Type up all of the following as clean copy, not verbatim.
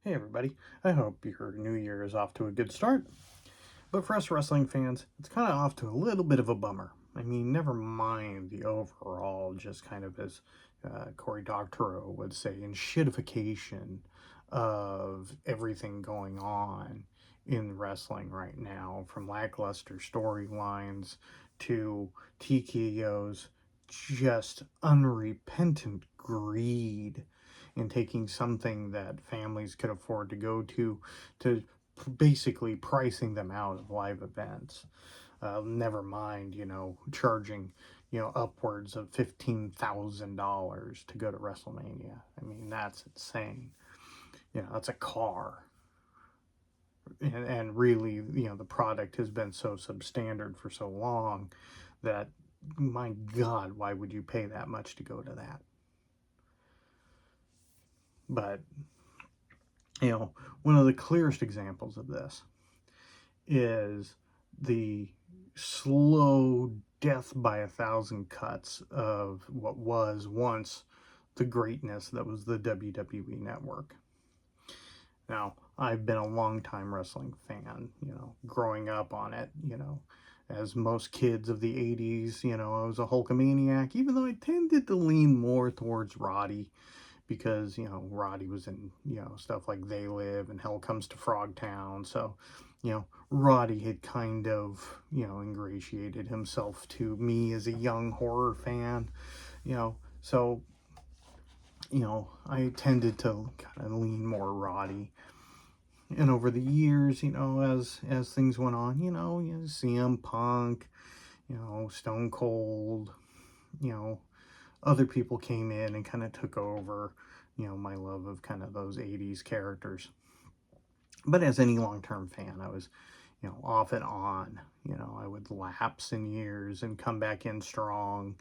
Hey everybody, I hope your new year is off to a good start. But for us wrestling fans, it's kind of off to a little bit of a bummer. I mean, never mind the overall, just kind of as Cory Doctorow would say, in shitification of everything going on in wrestling right now, from lackluster storylines to TKO's just unrepentant greed in taking something that families could afford to go to basically pricing them out of live events. Never mind, charging, upwards of $15,000 to go to WrestleMania. I mean, that's insane. That's a car. And really, the product has been so substandard for so long that, my God, why would you pay that much to go to that? But, one of the clearest examples of this is the slow death by a thousand cuts of what was once the greatness that was the WWE Network. Now, I've been a long-time wrestling fan, growing up on it, as most kids of the 80s, I was a Hulkamaniac, even though I tended to lean more towards Roddy because, Roddy was in, stuff like They Live and Hell Comes to Frogtown. So, Roddy had kind of, ingratiated himself to me as a young horror fan, so, I tended to kind of lean more Roddy. And over the years, as things went on, CM Punk, Stone Cold, other people came in and kind of took over, my love of kind of those 80s characters. But as any long-term fan, I was, off and on. I would lapse in years and come back in strong.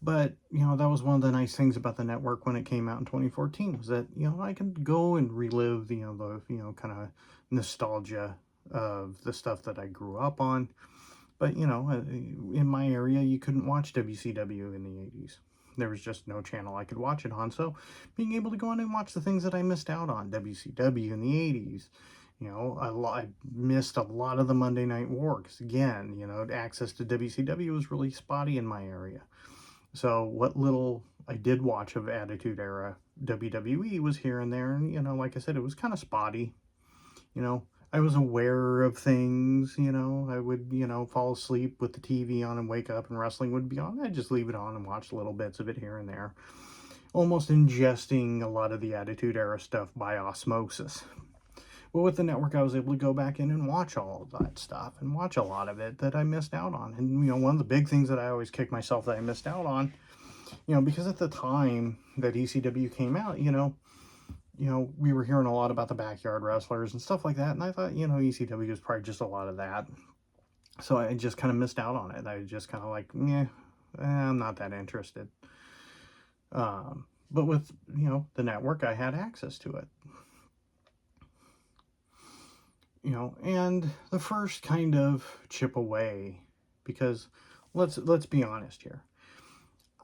But, that was one of the nice things about the network when it came out in 2014 was that, I could go and relive, the, kind of nostalgia of the stuff that I grew up on. But, in my area, you couldn't watch WCW in the 80s. There was just no channel I could watch it on. So being able to go in and watch the things that I missed out on, WCW in the 80s, I missed a lot of the Monday Night War because, again, access to WCW was really spotty in my area. So what little I did watch of Attitude Era WWE was here and there. And, like I said, it was kind of spotty. I was aware of things, I would, fall asleep with the TV on and wake up and wrestling would be on. I'd just leave it on and watch little bits of it here and there, almost ingesting a lot of the Attitude Era stuff by osmosis. But with the network, I was able to go back in and watch all of that stuff and watch a lot of it that I missed out on. And, one of the big things that I always kick myself that I missed out on, because at the time that ECW came out, we were hearing a lot about the backyard wrestlers and stuff like that. And I thought, ECW was probably just a lot of that. So I just kind of missed out on it. I just kind of like, I'm not that interested. But with, the network, I had access to it. And the first kind of chip away, because let's be honest here.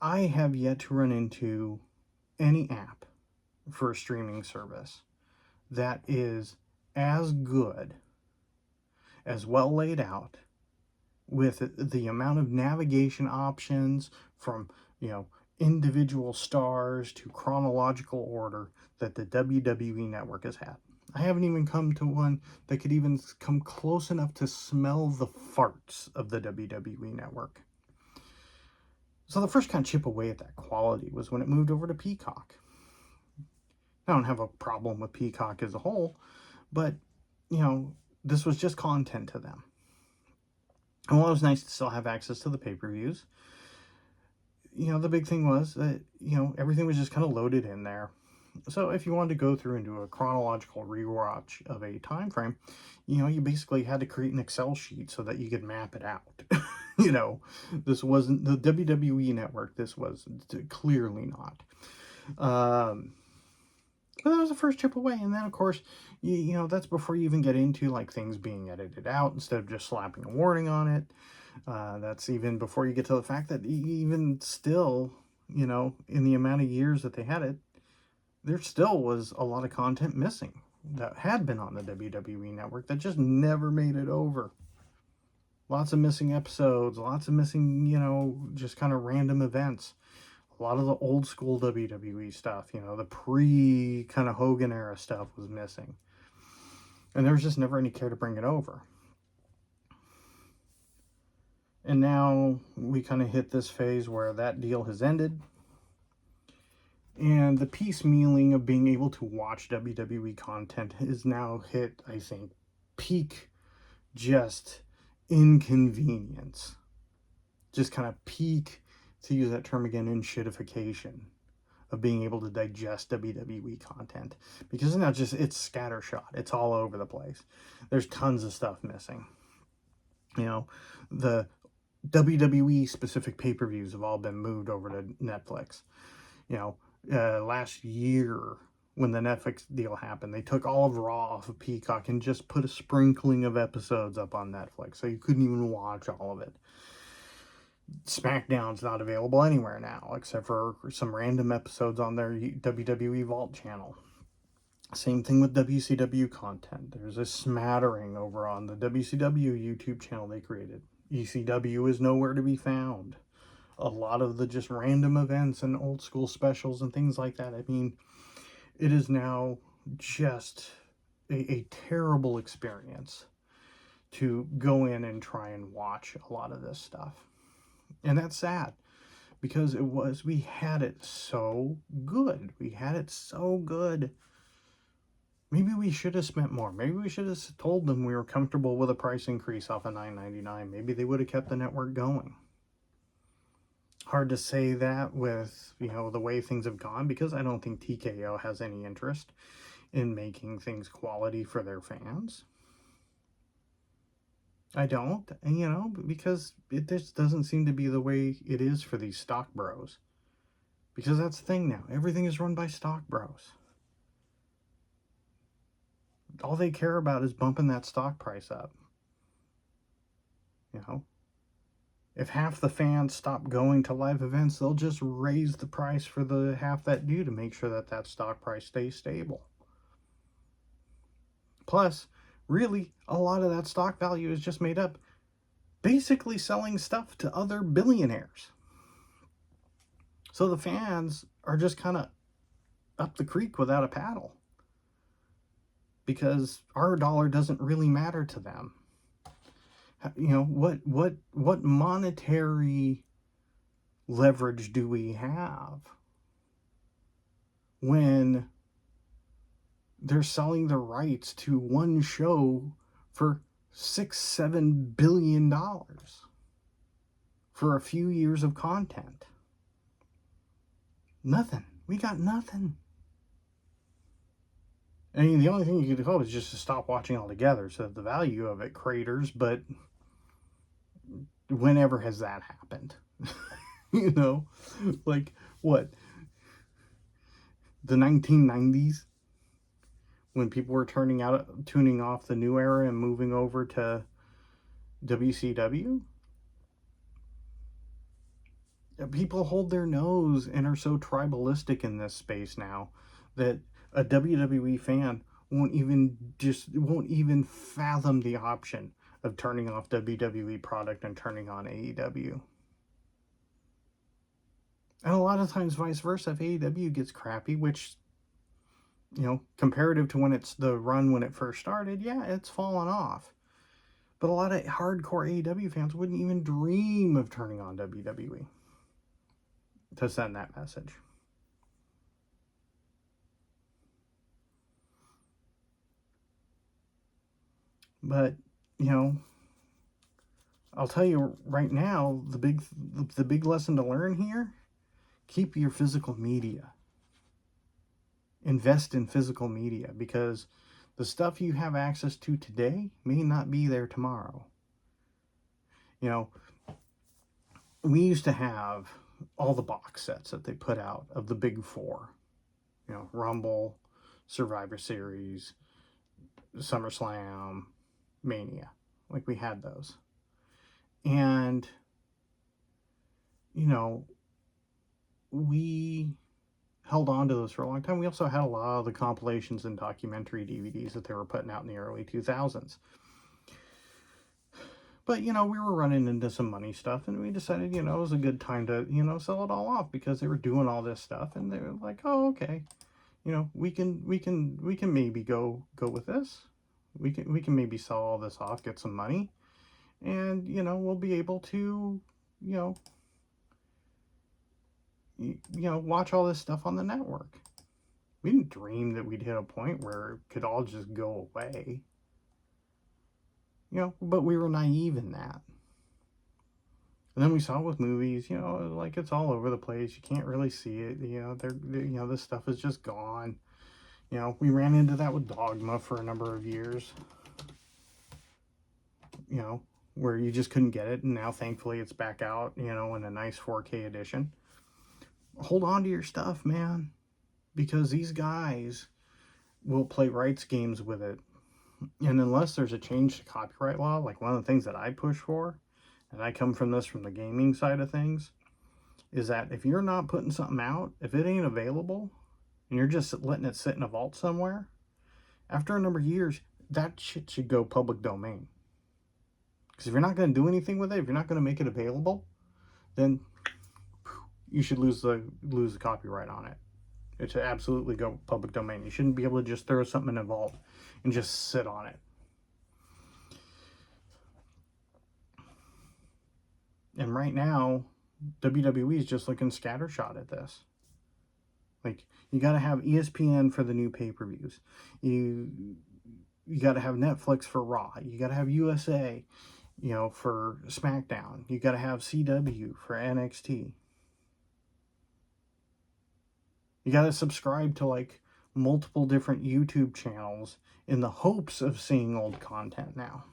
I have yet to run into any app for a streaming service that is as good, as well laid out, with the amount of navigation options from, individual stars to chronological order that the WWE Network has had. I haven't even come to one that could even come close enough to smell the farts of the WWE Network. So the first kind of chip away at that quality was when it moved over to Peacock. I don't have a problem with Peacock as a whole, but, this was just content to them. And while it was nice to still have access to the pay-per-views, the big thing was that, everything was just kind of loaded in there. So if you wanted to go through and do a chronological rewatch of a time frame, you basically had to create an Excel sheet so that you could map it out. This wasn't the WWE Network. This was clearly not. But that was the first chip away. And then, of course, that's before you even get into, like, things being edited out instead of just slapping a warning on it. That's even before you get to the fact that even still, in the amount of years that they had it, there still was a lot of content missing that had been on the WWE network that just never made it over. Lots of missing episodes, lots of missing, just kind of random events. A lot of the old school WWE stuff, the pre kind of Hogan era stuff was missing. And there was just never any care to bring it over. And now we kind of hit this phase where that deal has ended. And the piecemealing of being able to watch WWE content is now hit, I think, peak just inconvenience. Just kind of peak, to use that term again, in shitification of being able to digest WWE content. Because now it's scattershot. It's all over the place. There's tons of stuff missing. The WWE specific pay-per-views have all been moved over to Netflix. Last year when the Netflix deal happened, they took all of Raw off of Peacock and just put a sprinkling of episodes up on Netflix, so you couldn't even watch all of it. SmackDown's not available anywhere now, except for some random episodes on their WWE Vault channel. Same thing with WCW content. There's a smattering over on the WCW YouTube channel they created. ECW is nowhere to be found. A lot of the just random events and old school specials and things like that. I mean, it is now just a terrible experience to go in and try and watch a lot of this stuff. And that's sad, because we had it so good. We had it so good. Maybe we should have spent more. Maybe we should have told them we were comfortable with a price increase off of $9.99. Maybe they would have kept the network going. Hard to say that with, the way things have gone, because I don't think TKO has any interest in making things quality for their fans. I don't, because it just doesn't seem to be the way it is for these stock bros. Because that's the thing now. Everything is run by stock bros. All they care about is bumping that stock price up. If half the fans stop going to live events, they'll just raise the price for the half that do to make sure that stock price stays stable. Plus, really, a lot of that stock value is just made up basically selling stuff to other billionaires. So the fans are just kind of up the creek without a paddle, because our dollar doesn't really matter to them. What monetary leverage do we have when they're selling the rights to one show for $6-7 billion for a few years of content? Nothing. We got nothing. I mean, the only thing you could hope is just to stop watching altogether, so that the value of it craters, but whenever has that happened? Like, what? The 1990s? When people were tuning off the new era and moving over to WCW? People hold their nose and are so tribalistic in this space now that a WWE fan won't even fathom the option of turning off WWE product and turning on AEW. And a lot of times vice versa, if AEW gets crappy, which, comparative to when it first started, yeah, it's fallen off. But a lot of hardcore AEW fans wouldn't even dream of turning on WWE to send that message. But, I'll tell you right now, the big lesson to learn here: keep your physical media. Invest in physical media, because the stuff you have access to today may not be there tomorrow. We used to have all the box sets that they put out of the big four. Rumble, Survivor Series, SummerSlam, Mania. Like, we had those. And, we held on to those for a long time. We also had a lot of the compilations and documentary DVDs that they were putting out in the early 2000s. But, you know, we were running into some money stuff, and we decided, you know, it was a good time to, you know, sell it all off, because they were doing all this stuff, and they were like, oh, okay, you know, we can maybe go with this. We can maybe sell all this off, get some money, and, you know, we'll be able to, you know, watch all this stuff on the network. We didn't dream that we'd hit a point where it could all just go away. You know, but we were naive in that. And then we saw it with movies, you know, like it's all over the place. You can't really see it. You know, you know, this stuff is just gone. You know, we ran into that with Dogma for a number of years. You know, where you just couldn't get it, and now thankfully it's back out, you know, in a nice 4K edition. Hold on to your stuff, man, because these guys will play rights games with it. And unless there's a change to copyright law, like one of the things that I push for, and I come from this from the gaming side of things, is that if you're not putting something out, if it ain't available, and you're just letting it sit in a vault somewhere, after a number of years, that shit should go public domain. Because if you're not going to do anything with it, if you're not going to make it available, then you should lose the copyright on it. It should absolutely go public domain. You shouldn't be able to just throw something in a vault and just sit on it. And right now, WWE is just looking scattershot at this. Like, you got to have ESPN for the new pay-per-views. You got to have Netflix for Raw. You got to have USA, you know, for SmackDown. You got to have CW for NXT. You got to subscribe to like multiple different YouTube channels in the hopes of seeing old content now.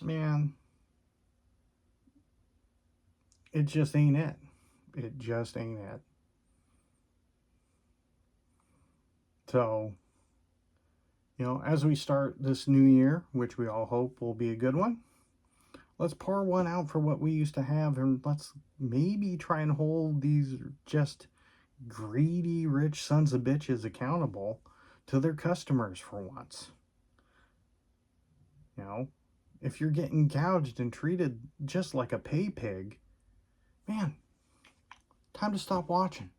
Man, it just ain't it. It just ain't it. So, you know, as we start this new year, which we all hope will be a good one, let's pour one out for what we used to have, and let's maybe try and hold these just greedy, rich sons of bitches accountable to their customers for once. You know, if you're getting gouged and treated just like a pay pig, man, time to stop watching.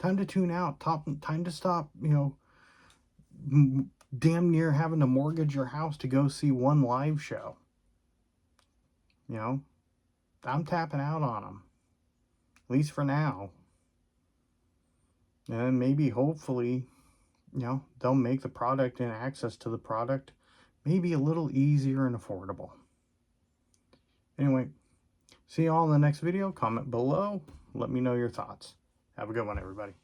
Time to tune out. Time to stop, you know, damn near having to mortgage your house to go see one live show. You know, I'm tapping out on them, at least for now. And maybe, hopefully, you know, they'll make the product and access to the product maybe a little easier and affordable. Anyway, see you all in the next video. Comment below. Let me know your thoughts. Have a good one, everybody.